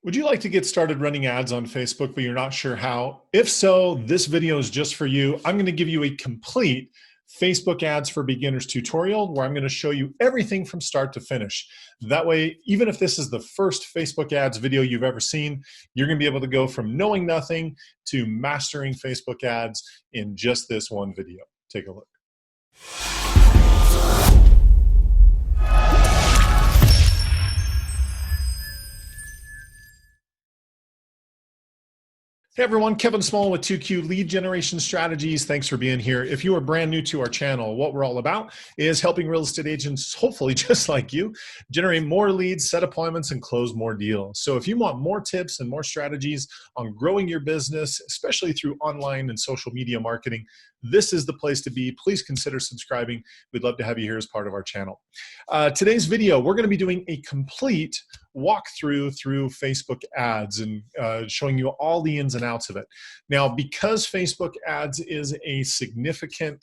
Would you like to get started running ads on Facebook, but you're not sure how? If so, this video is just for you. I'm going to give you a complete Facebook ads for beginners tutorial where I'm going to show you everything from start to finish. That way, even if this is the first Facebook ads video you've ever seen, you're going to be able to go from knowing nothing to mastering Facebook ads in just this one video. Take a look. Hey everyone, Kevin Smullin with 2Q Lead Generation Strategies. Thanks for being here. If you are brand new to our channel, what we're all about is helping real estate agents, hopefully just like you, generate more leads, set appointments, and close more deals. So if you want more tips and more strategies on growing your business, especially through online and social media marketing, this is the place to be. Please consider subscribing. We'd love to have you here as part of our channel. Today's video, we're going to be doing a complete walkthrough through Facebook ads and showing you all the ins and outs of it. Now, because Facebook ads is a significant,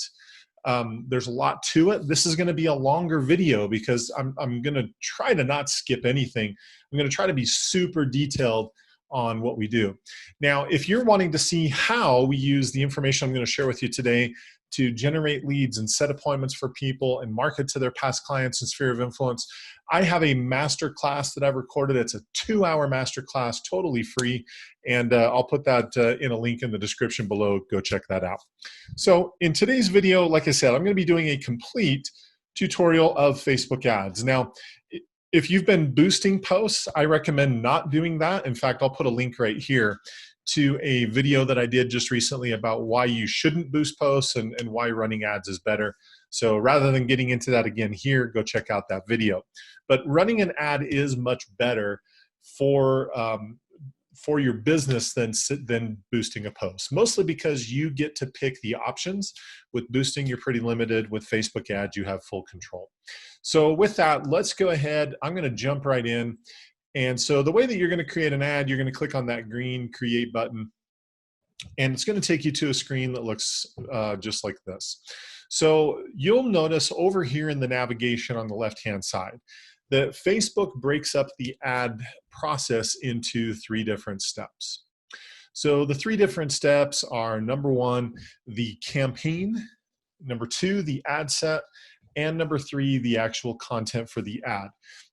there's a lot to it. This is going to be a longer video because I'm going to try to not skip anything. I'm going to try to be super detailed on what we do. Now, if you're wanting to see how we use the information I'm going to share with you today to generate leads and set appointments for people and market to their past clients and sphere of influence, I have a master class that I've recorded. It's a 2-hour master class, totally free. And I'll put that in a link in the description below. Go check that out. So in today's video, like I said, I'm going to be doing a complete tutorial of Facebook ads. Now, if you've been boosting posts, I recommend not doing that. In fact, I'll put a link right here to a video that I did just recently about why you shouldn't boost posts and why running ads is better. So rather than getting into that again here, go check out that video. But running an ad is much better for your business than boosting a post, mostly because you get to pick the options. With boosting, you're pretty limited. With Facebook ads, you have full control. So with that, let's go ahead. I'm going to jump right in. And so the way that you're going to create an ad, you're going to click on that green create button, and it's going to take you to a screen that looks just like this. So you'll notice over here in the navigation on the left-hand side that Facebook breaks up the ad process into 3 different steps. So the 3 different steps are: number 1, the campaign; number 2, the ad set; and number 3, the actual content for the ad.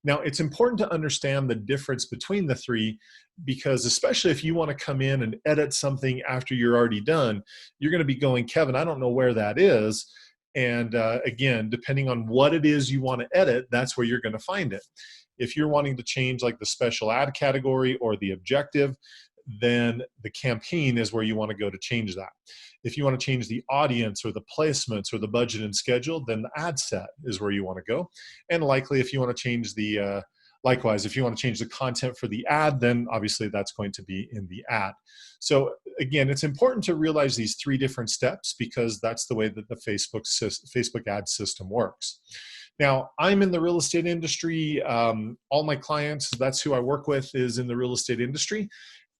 Now, it's important to understand the difference between the 3, because especially if you want to come in and edit something after you're already done, you're going to be going, Kevin, I don't know where that is. And again, depending on what it is you want to edit, that's where you're going to find it. If you're wanting to change like the special ad category or the objective, then the campaign is where you want to go to change that. If you want to change the audience or the placements or the budget and schedule, then the ad set is where you want to go. And likely if you want to change the, likewise, if you want to change the content for the ad, then obviously that's going to be in the ad. So again, it's important to realize these 3 different steps because that's the way that the Facebook ad system works. Now, I'm in the real estate industry. All my clients, that's who I work with, is in the real estate industry.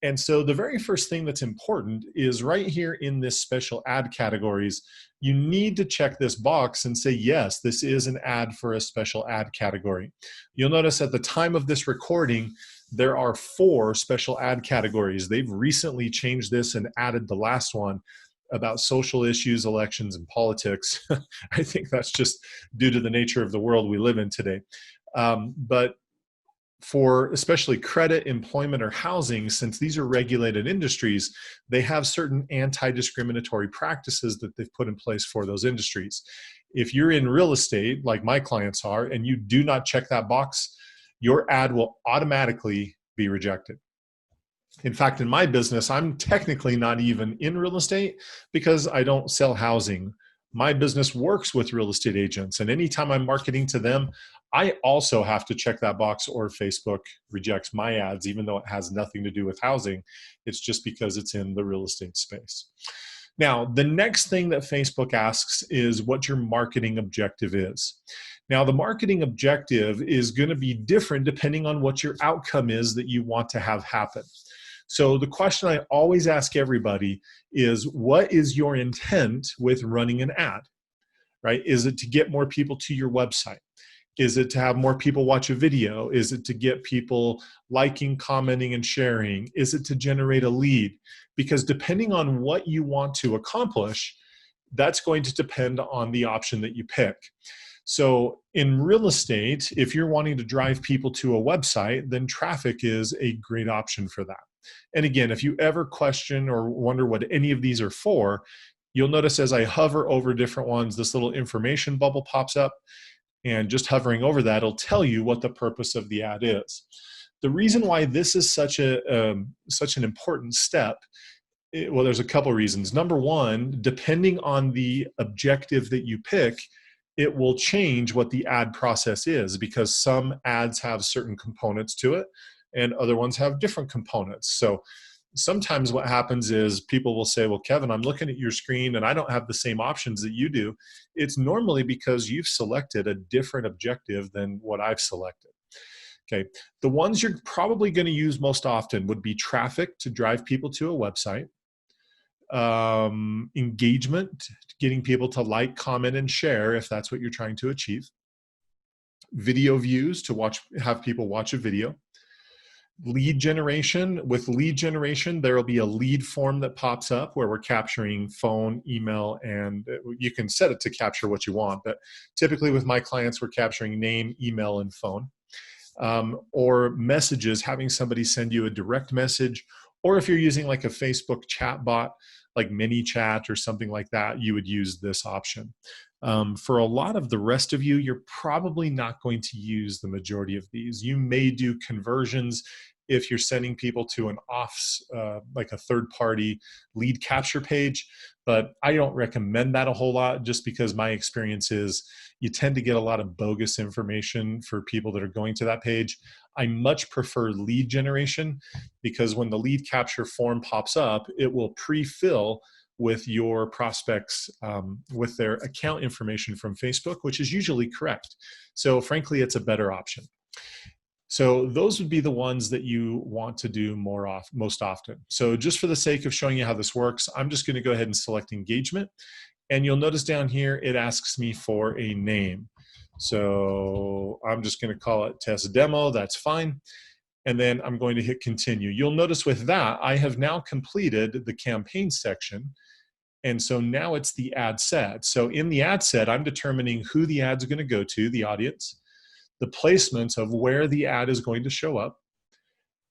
And so the very first thing that's important is right here in this special ad categories, you need to check this box and say, yes, this is an ad for a special ad category. You'll notice at the time of this recording, there are 4 special ad categories. They've recently changed this and added the last one about social issues, elections, and politics. I think that's just due to the nature of the world we live in today. But for especially credit, employment, or housing, since these are regulated industries, they have certain anti-discriminatory practices that they've put in place for those industries. If you're in real estate, like my clients are, and you do not check that box, your ad will automatically be rejected. In fact, in my business, I'm technically not even in real estate because I don't sell housing. My business works with real estate agents, and anytime I'm marketing to them, I also have to check that box or Facebook rejects my ads, even though it has nothing to do with housing. It's just because it's in the real estate space. Now, the next thing that Facebook asks is what your marketing objective is. Now, the marketing objective is going to be different depending on what your outcome is that you want to have happen. So the question I always ask everybody is, what is your intent with running an ad, right? Is it to get more people to your website? Is it to have more people watch a video? Is it to get people liking, commenting, and sharing? Is it to generate a lead? Because depending on what you want to accomplish, that's going to depend on the option that you pick. So in real estate, if you're wanting to drive people to a website, then traffic is a great option for that. And again, if you ever question or wonder what any of these are for, you'll notice as I hover over different ones, this little information bubble pops up, and just hovering over that will tell you what the purpose of the ad is. The reason why this is such an important step, well, there's a couple reasons. Number one, depending on the objective that you pick, it will change what the ad process is, because some ads have certain components to it and other ones have different components. So sometimes what happens is people will say, well, Kevin, I'm looking at your screen and I don't have the same options that you do. It's normally because you've selected a different objective than what I've selected. Okay, the ones you're probably going to use most often would be traffic to drive people to a website, engagement, getting people to like, comment, and share if that's what you're trying to achieve, video views to have people watch a video, lead generation. With lead generation, there will be a lead form that pops up where we're capturing phone, email, and you can set it to capture what you want, but typically with my clients, we're capturing name, email, and phone. Or messages, having somebody send you a direct message, or if you're using like a Facebook chat bot, like ManyChat or something like that, you would use this option. For a lot of the rest of you, you're probably not going to use the majority of these. You may do conversions if you're sending people to like a third-party lead capture page, but I don't recommend that a whole lot, just because my experience is you tend to get a lot of bogus information for people that are going to that page. I much prefer lead generation, because when the lead capture form pops up, it will pre-fill with your prospects with their account information from Facebook, which is usually correct. So frankly, it's a better option. So those would be the ones that you want to do most often. So just for the sake of showing you how this works, I'm just going to go ahead and select engagement. And you'll notice down here, it asks me for a name. So I'm just going to call it test demo. That's fine. And then I'm going to hit continue. You'll notice with that, I have now completed the campaign section. And so now it's the ad set. So in the ad set, I'm determining who the ad's going to go to, the audience, the placements of where the ad is going to show up,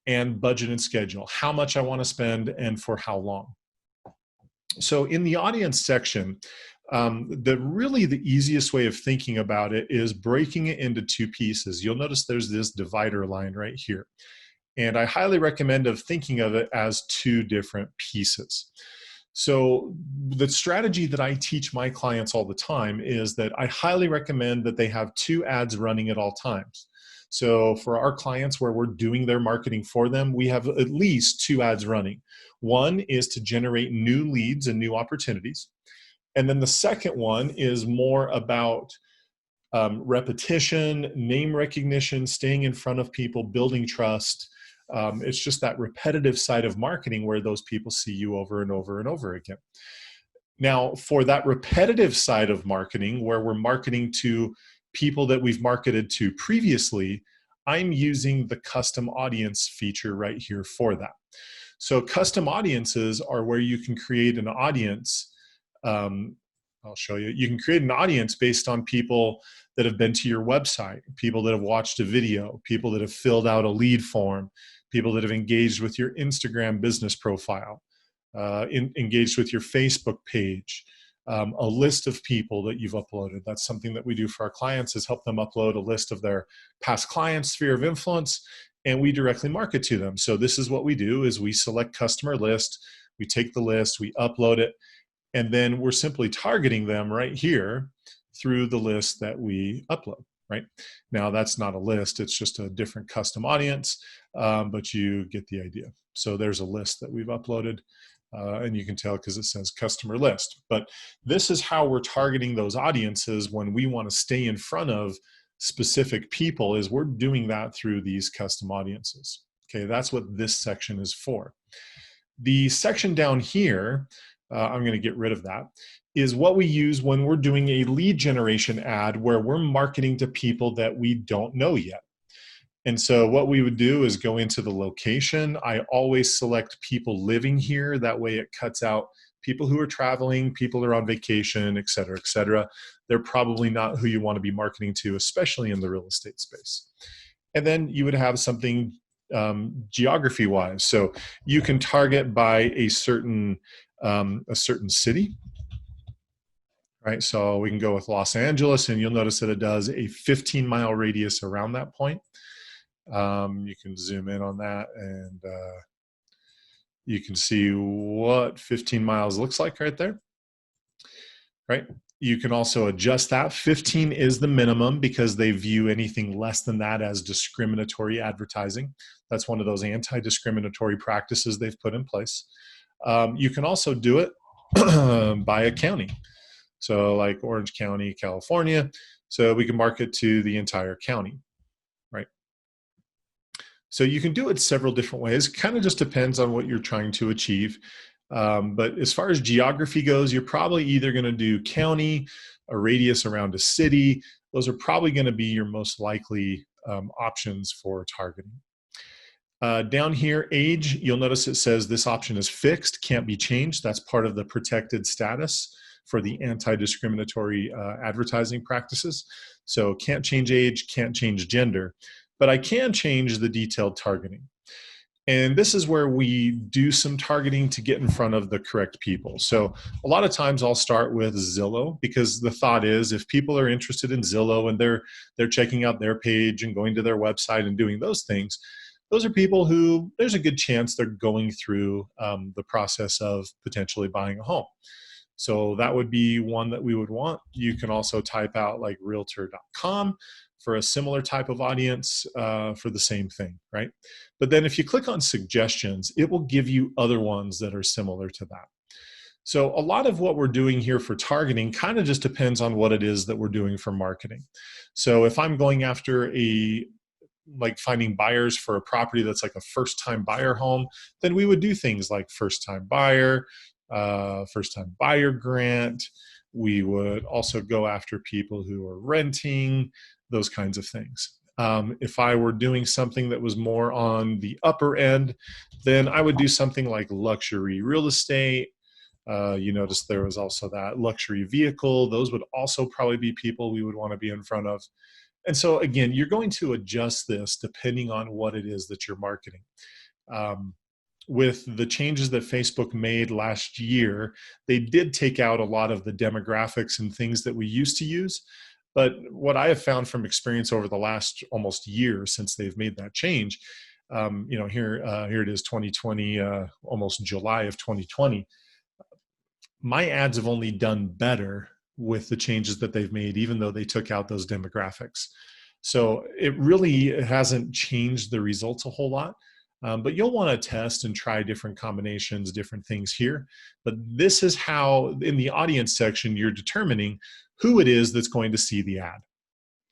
and budget and schedule, how much I want to spend and for how long. So in the audience section, the easiest way of thinking about it is breaking it into two pieces. You'll notice there's this divider line right here. And I highly recommend thinking of it as two different pieces. So the strategy that I teach my clients all the time is that I highly recommend that they have two ads running at all times. So for our clients where we're doing their marketing for them, we have at least two ads running. One is to generate new leads and new opportunities. And then the second one is more about repetition, name recognition, staying in front of people, building trust. It's just that repetitive side of marketing where those people see you over and over and over again. Now, for that repetitive side of marketing, where we're marketing to people that we've marketed to previously, I'm using the custom audience feature right here for that. So custom audiences are where you can create an audience. I'll show you. You can create an audience based on people that have been to your website, people that have watched a video, people that have filled out a lead form, people that have engaged with your Instagram business profile, engaged with your Facebook page, a list of people that you've uploaded. That's something that we do for our clients, is help them upload a list of their past clients' sphere of influence, and we directly market to them. So this is what we do, is we select customer list, we take the list, we upload it, and then we're simply targeting them right here through the list that we upload, right? Now that's not a list, it's just a different custom audience, but you get the idea. So there's a list that we've uploaded, and you can tell because it says customer list. But this is how we're targeting those audiences when we want to stay in front of specific people, is we're doing that through these custom audiences. Okay, that's what this section is for. The section down here, I'm going to get rid of that, is what we use when we're doing a lead generation ad where we're marketing to people that we don't know yet. And so what we would do is go into the location. I always select people living here. That way it cuts out people who are traveling, people who are on vacation, et cetera, et cetera. They're probably not who you want to be marketing to, especially in the real estate space. And then you would have something geography-wise. So you can target by a certain city, right? So we can go with Los Angeles, and you'll notice that it does a 15-mile radius around that point. You can zoom in on that, and you can see what 15 miles looks like right there, right? You can also adjust that. 15 is the minimum because they view anything less than that as discriminatory advertising. That's one of those anti-discriminatory practices they've put in place. You can also do it by a county. So like Orange County, California. So we can market to the entire county, right? So you can do it several different ways. Kind of just depends on what you're trying to achieve. But as far as geography goes, you're probably either going to do county, a radius around a city. Those are probably going to be your most likely options for targeting. Down here, age, you'll notice it says this option is fixed, can't be changed. That's part of the protected status for the anti-discriminatory advertising practices. So can't change age, can't change gender, but I can change the detailed targeting. And this is where we do some targeting to get in front of the correct people. So a lot of times I'll start with Zillow, because the thought is if people are interested in Zillow and they're checking out their page and going to their website and doing those things, those are people who there's a good chance they're going through the process of potentially buying a home. So that would be one that we would want. You can also type out like realtor.com for a similar type of audience for the same thing, right? But then if you click on suggestions, it will give you other ones that are similar to that. So a lot of what we're doing here for targeting kind of just depends on what it is that we're doing for marketing. So if I'm going after like finding buyers for a property that's like a first-time buyer home, then we would do things like first-time buyer grant. We would also go after people who are renting, those kinds of things. If I were doing something that was more on the upper end, then I would do something like luxury real estate. You notice there was also that luxury vehicle. Those would also probably be people we would want to be in front of. And so again, you're going to adjust this depending on what it is that you're marketing. With the changes that Facebook made last year, they did take out a lot of the demographics and things that we used to use. But what I have found from experience over the last almost year since they've made that change, here it is 2020, almost July of 2020. My ads have only done better with the changes that they've made, even though they took out those demographics. So it really hasn't changed the results a whole lot. But you'll want to test and try different combinations, different things here. But this is how, in the audience section, you're determining who it is that's going to see the ad.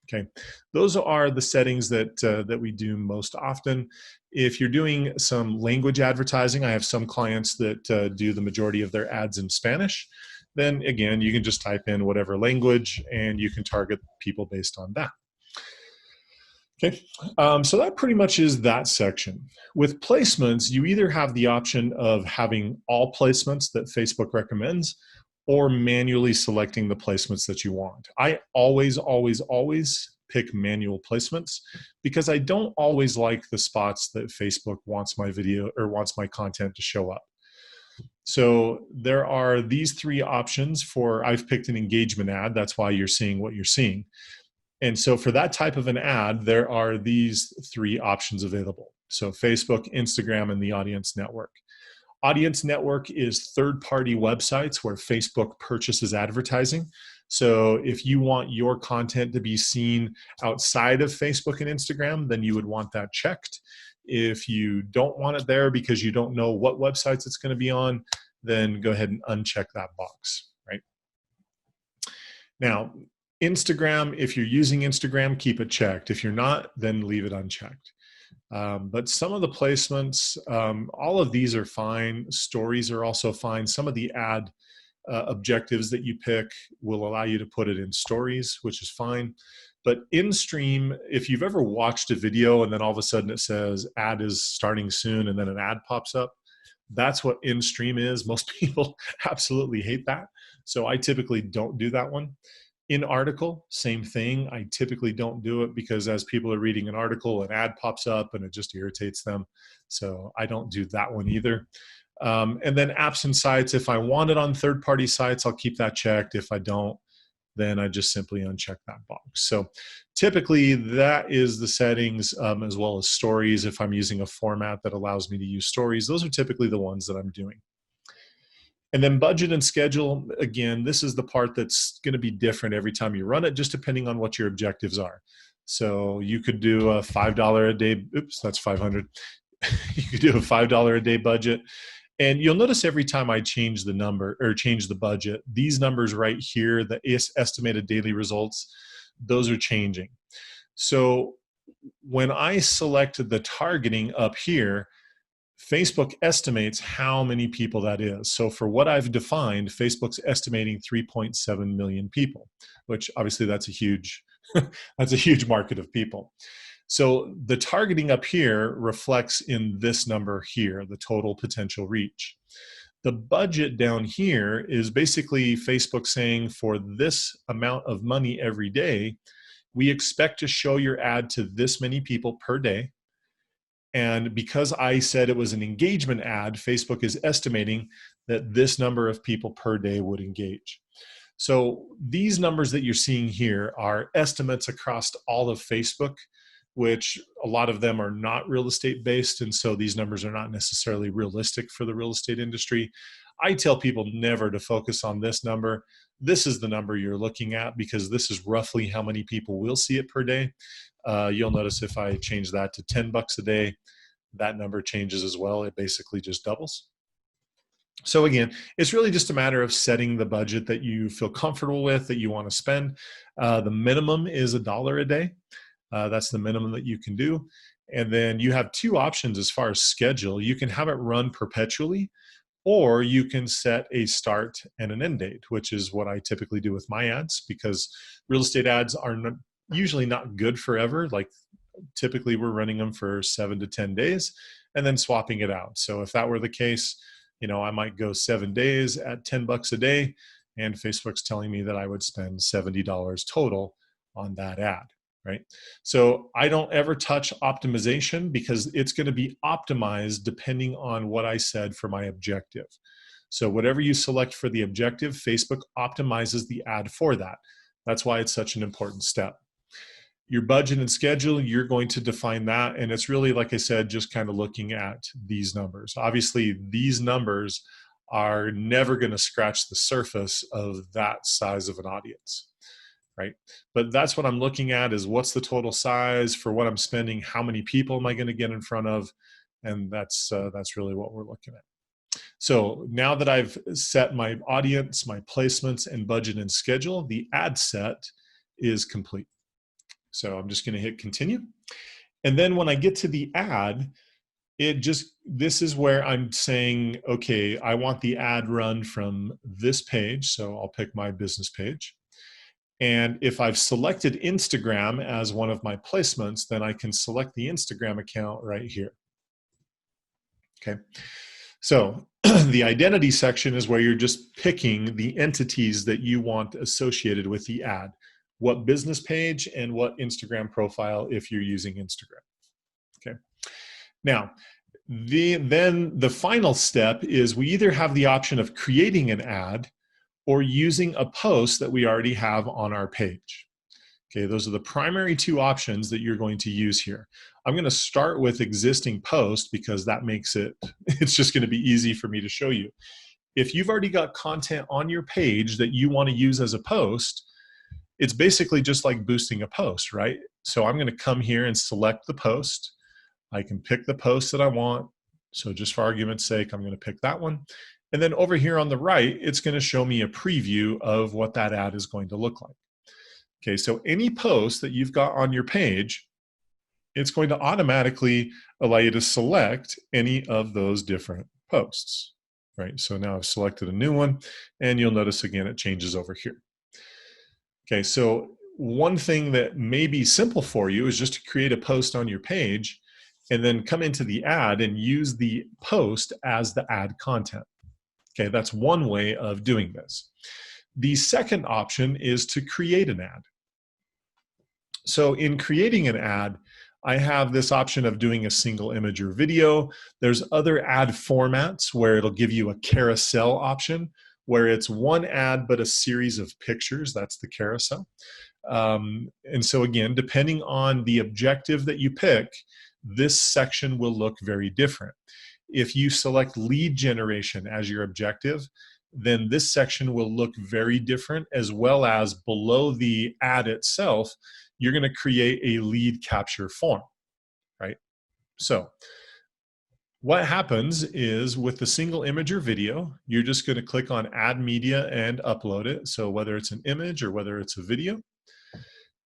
Okay, those are the settings that we do most often. If you're doing some language advertising, I have some clients that do the majority of their ads in Spanish. Then again, you can just type in whatever language and you can target people based on that. Okay, so that pretty much is that section. With placements, you either have the option of having all placements that Facebook recommends or manually selecting the placements that you want. I always pick manual placements because I don't always like the spots that Facebook wants my video or wants my content to show up. So there are these three options for, I've picked an engagement ad. That's why you're seeing what you're seeing. And so for that type of an ad, there are these three options available. So Facebook, Instagram, and the Audience Network. Audience Network is third-party websites where Facebook purchases advertising. So if you want your content to be seen outside of Facebook and Instagram, then you would want that checked. If you don't want it there because you don't know what websites it's going to be on, then go ahead and uncheck that box, right? Now, Instagram, if you're using Instagram, keep it checked. If you're not, then leave it unchecked. But some of the placements, all of these are fine. Stories are also fine. Some of the ad objectives that you pick will allow you to put it in stories, which is fine. But in stream, if you've ever watched a video and then all of a sudden it says ad is starting soon and then an ad pops up, that's what in stream is. Most people absolutely hate that. So I typically don't do that one. In article, same thing. I typically don't do it because as people are reading an article, an ad pops up and it just irritates them. So I don't do that one either. And then apps and sites, if I want it on third-party sites, I'll keep that checked. If I don't, then I just simply uncheck that box. So typically that is the settings, as well as stories. If I'm using a format that allows me to use stories, those are typically the ones that I'm doing. And then budget and schedule, again, this is the part that's going to be different every time you run it, just depending on what your objectives are. So you could do a $5 a day, oops, that's 500. You could do a $5 a day budget. And you'll notice every time I change the number or change the budget, these numbers right here, the estimated daily results, those are changing. So when I selected the targeting up here, Facebook estimates how many people that is. So for what I've defined, Facebook's estimating 3.7 million people, which obviously that's a huge, that's a huge market of people. So the targeting up here reflects in this number here, the total potential reach. The budget down here is basically Facebook saying for this amount of money every day, we expect to show your ad to this many people per day. And because I said it was an engagement ad, Facebook is estimating that this number of people per day would engage. So these numbers that you're seeing here are estimates across all of Facebook, which a lot of them are not real estate based. And so these numbers are not necessarily realistic for the real estate industry. I tell people never to focus on this number. This is the number you're looking at because this is roughly how many people will see it per day. You'll notice if I change that to 10 bucks a day, that number changes as well. It basically just doubles. So again, it's really just a matter of setting the budget that you feel comfortable with, that you want to spend. The minimum is $1 a day. That's the minimum that you can do. And then you have two options as far as schedule. You can have it run perpetually, or you can set a start and an end date, which is what I typically do with my ads, because real estate ads are usually not good forever. Like typically we're running them for 7 to 10 days and then swapping it out. So if that were the case, you know, I might go 7 days at 10 bucks a day, and Facebook's telling me that I would spend $70 total on that ad, right? So I don't ever touch optimization because it's going to be optimized depending on what I said for my objective. So whatever you select for the objective, Facebook optimizes the ad for that. That's why it's such an important step. Your budget and schedule, you're going to define that. And it's really, like I said, just kind of looking at these numbers. Obviously, these numbers are never going to scratch the surface of that size of an audience, right? But that's what I'm looking at is what's the total size for what I'm spending, how many people am I going to get in front of? And that's really what we're looking at. So now that I've set my audience, my placements, and budget and schedule, the ad set is complete. So I'm just going to hit continue. And then when I get to the ad, this is where I'm saying, okay, I want the ad run from this page. So I'll pick my business page. And if I've selected Instagram as one of my placements, then I can select the Instagram account right here. Okay. So the identity section is where you're just picking the entities that you want associated with the ad. What business page and what Instagram profile if you're using Instagram. Okay. Now, then the final step is we either have the option of creating an ad or using a post that we already have on our page. Okay, those are the primary two options that you're going to use here. I'm going to start with existing post because that makes it's just going to be easy for me to show you. If you've already got content on your page that you want to use as a post, it's basically just like boosting a post, right? So I'm going to come here and select the post. I can pick the post that I want. So just for argument's sake, I'm going to pick that one. And then over here on the right, it's going to show me a preview of what that ad is going to look like. Okay, so any post that you've got on your page, it's going to automatically allow you to select any of those different posts. right? So now I've selected a new one, and you'll notice again it changes over here. Okay, so one thing that may be simple for you is just to create a post on your page and then come into the ad and use the post as the ad content. Okay, that's one way of doing this. The second option is to create an ad. So in creating an ad, I have this option of doing a single image or video. There's other ad formats where it'll give you a carousel option, where it's one ad but a series of pictures. That's the carousel. And so again, depending on the objective that you pick, this section will look very different. If you select lead generation as your objective, then this section will look very different, as well as below the ad itself, you're going to create a lead capture form, right? So what happens is with the single image or video, you're just going to click on add media and upload it. So whether it's an image or whether it's a video.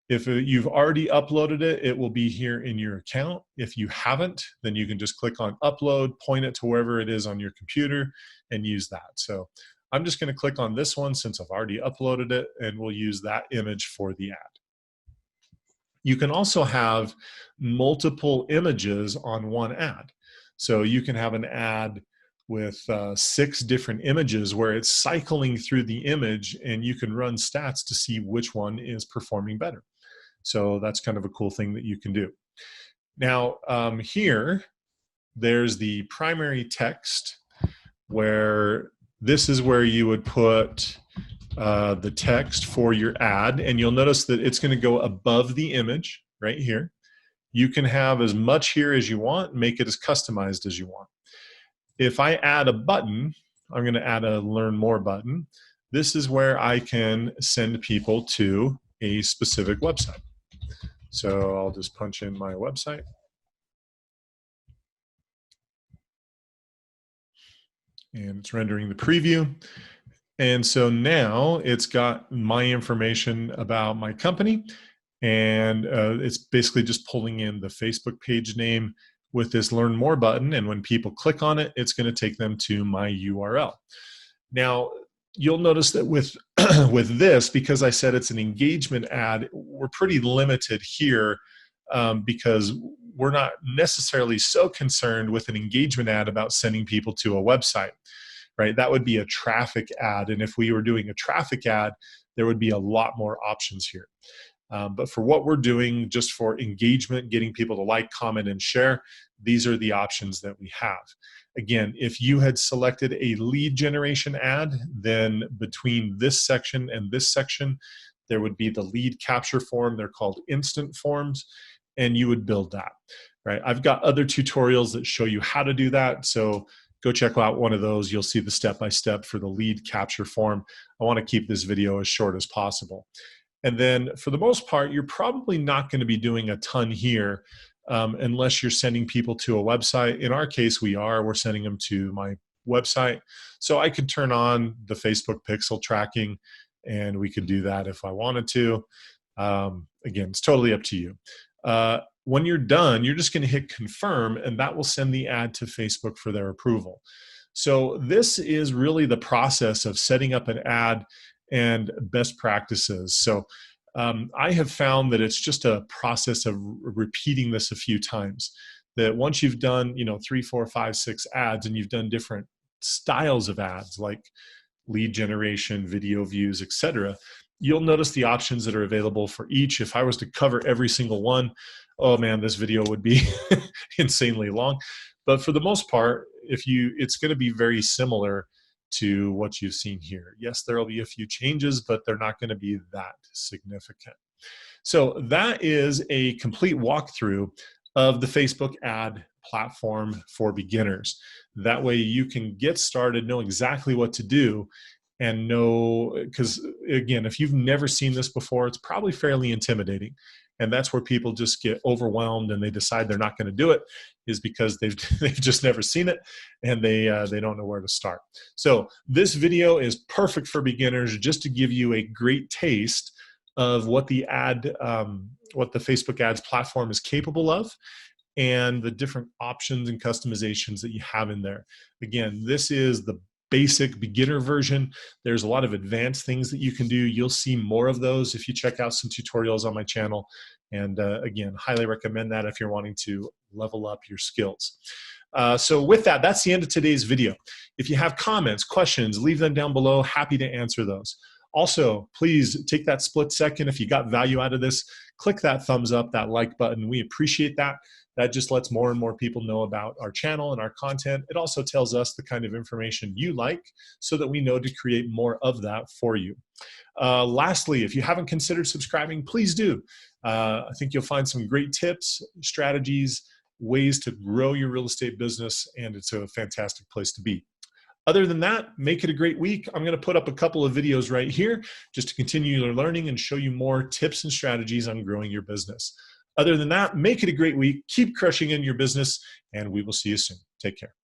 If you've already uploaded it, it will be here in your account. If you haven't, then you can just click on upload, point it to wherever it is on your computer, and use that. So I'm just going to click on this one since I've already uploaded it, and we'll use that image for the ad. You can also have multiple images on one ad. So you can have an ad with 6 different images where it's cycling through the image, and you can run stats to see which one is performing better. So that's kind of a cool thing that you can do. Now here, there's the primary text, where this is where you would put the text for your ad, and you'll notice that it's going to go above the image right here. You can have as much here as you want, make it as customized as you want. If I add a button, I'm going to add a learn more button. This is where I can send people to a specific website. So I'll just punch in my website. And it's rendering the preview. And so now it's got my information about my company, and it's basically just pulling in the Facebook page name with this learn more button. And when people click on it, it's going to take them to my URL. Now, you'll notice that with with this, because I said it's an engagement ad, we're pretty limited here because we're not necessarily so concerned with an engagement ad about sending people to a website, right? That would be a traffic ad. And if we were doing a traffic ad, there would be a lot more options here. But for what we're doing, just for engagement, getting people to like, comment, and share, these are the options that we have. Again, if you had selected a lead generation ad, then between this section and this section, there would be the lead capture form. They're called instant forms, and you would build that, right? I've got other tutorials that show you how to do that. So go check out one of those. You'll see the step-by-step for the lead capture form. I want to keep this video as short as possible. And then for the most part, you're probably not going to be doing a ton here unless you're sending people to a website. In our case, we're sending them to my website. So I could turn on the Facebook pixel tracking, and we could do that if I wanted to. Again, it's totally up to you. When you're done, you're just going to hit confirm, and that will send the ad to Facebook for their approval. So this is really the process of setting up an ad and best practices. So I have found that it's just a process of repeating this a few times. That once you've done, 3, 4, 5, 6 ads, and you've done different styles of ads like lead generation, video views, etc., you'll notice the options that are available for each. If I was to cover every single one, oh man, this video would be insanely long. But for the most part, it's going to be very similar to what you've seen here. Yes, there will be a few changes, but they're not going to be that significant. So that is a complete walkthrough of the Facebook ad platform for beginners. That way you can get started, know exactly what to do, and know, because again, if you've never seen this before, it's probably fairly intimidating. And that's where people just get overwhelmed and they decide they're not going to do it, is because they've just never seen it, and they don't know where to start. So this video is perfect for beginners, just to give you a great taste of what the Facebook ads platform is capable of, and the different options and customizations that you have in there. Again, this is the basic beginner version. There's a lot of advanced things that you can do. You'll see more of those if you check out some tutorials on my channel. And again, highly recommend that if you're wanting to level up your skills. So with that, that's the end of today's video. If you have comments, questions, leave them down below. Happy to answer those. Also, please take that split second. If you got value out of this, click that thumbs up, that like button. We appreciate that. That just lets more and more people know about our channel and our content. It also tells us the kind of information you like so that we know to create more of that for you. Lastly, if you haven't considered subscribing, please do. I think you'll find some great tips, strategies, ways to grow your real estate business, and it's a fantastic place to be. Other than that, make it a great week. I'm going to put up a couple of videos right here just to continue your learning and show you more tips and strategies on growing your business. Other than that, make it a great week. Keep crushing in your business, and we will see you soon. Take care.